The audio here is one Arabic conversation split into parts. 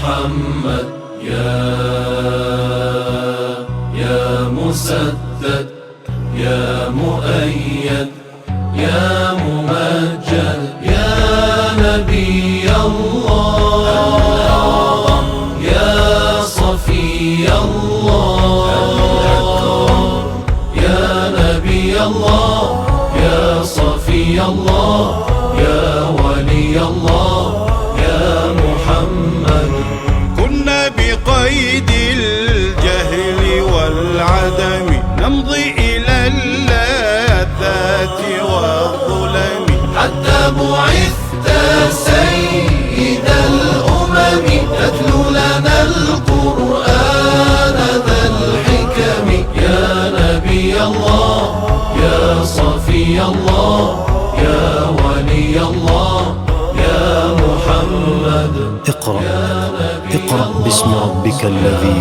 محمد يا مسدد يا مؤيد يا ممجد يا نبي الله يا صفي الله يا نبي الله يا صفي الله يا ولي الله يا محمد. كنا بقيد الجهل والعدم نمضي إلى اللذات والظلم حتى بعثت سيد الأمم تتلو لنا القرآن ذا الحكم يا نبي الله يا صفي الله يا ولي الله يا محمد. اقرأ باسم ربك الذي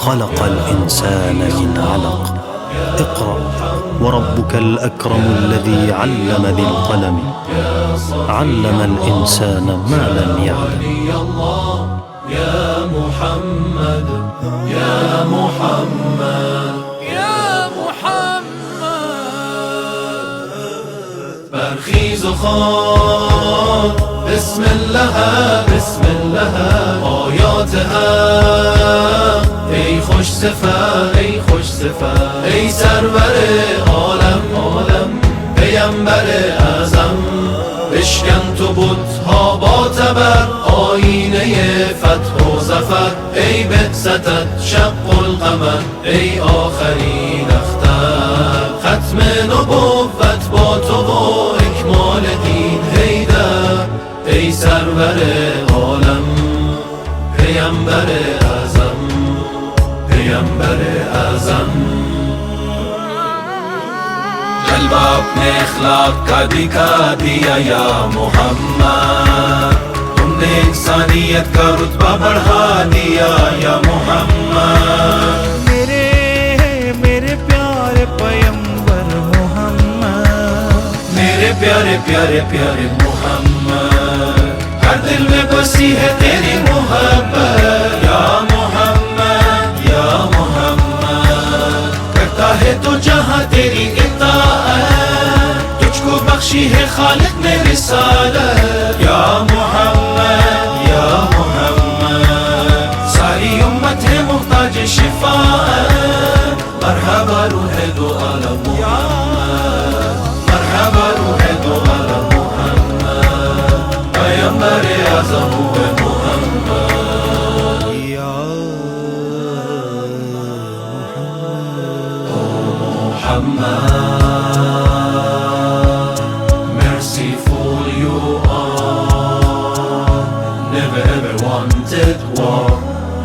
خلق الإنسان من علق. اقرأ وربك الأكرم الذي علم بالقلم علم الإنسان ما لم يعلم. يا محمد يا محمد يا محمد. برخیز و خوان بسم الله بسم الله آیاتها ای خوش صفت ای خوش صفت ای سرور عالم پیامبر اعظم بشکن تو بت‌ها با تبر آینه فتح و ظفر ای بعثتت شق القمر ای آخرین اختر ختم نبوت با تو و اکمال دین حیدر ای سرور عالم پیامبر اعظم پیامبر اعظم. جلوہ اپنے اخلاق کا دکھا دیا یا محمد تم نے انسانیت کا رتبہ بڑھا دیا یا محمد. میرے پیارے پیغمبر محمد میرے پیارے پیارے پیارے محمد ہر دل میں بسی ہے تیری محبت یا محمد یا محمد. کرتا ہے تو جہاں تیری اطاعت تجھ کو بخشی ہے خالق نے رسالت یا محمد یا محمد. ساری امت ہے محتاج شفاعت مرحبا روح دو عالم محمد مرحبا روح دو عالم محمد پیامبر اعظم ہوئے محمد. یا Muhammad, merciful you are, never ever wanted war,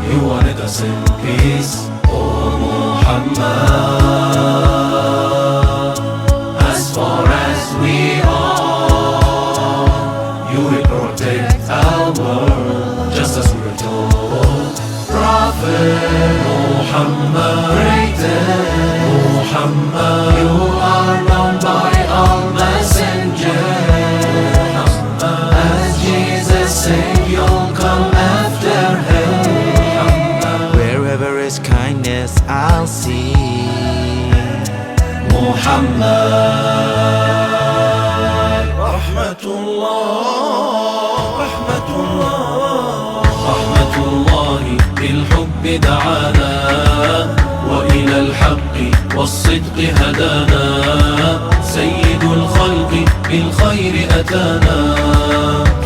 you wanted us in peace. Oh Muhammad, as far as we are, you will protect our world, just as we were told. Prophet Muhammad, Muhammad, you are known by all messengers. As Jesus said, you'll come after him. Wherever is kindness, I'll see. Muhammad, Rahmatullah, Rahmatullah, Rahmatullahi بالحب دعانا وإلى الحق والصدق هدانا سيد الخلق بالخير أتانا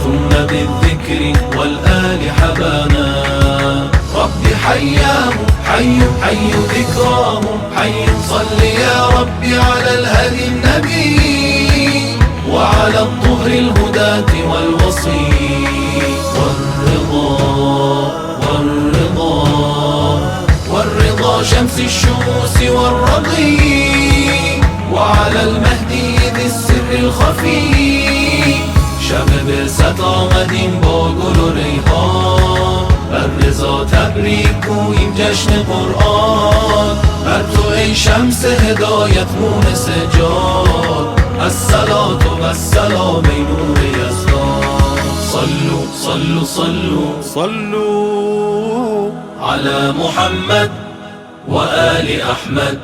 ثم بالذكر والآل حبانا. رب حياه حي ذكراه حي صل يا رب على الهدي النبي وعلى الطهر الهداة والوصي والرضا شمس الشموس والرضي وعلى المهدي ذي السر الخفي شب بعثت آمدیم با گل و ریحان بر رضا تبریک گوییم جشن قرآن بر تو ای شمس هدایت مونس جان الصلاة و السلام ای نور یزدان. صلوا صلوا صلوا صلوا على محمد وآل أحمد.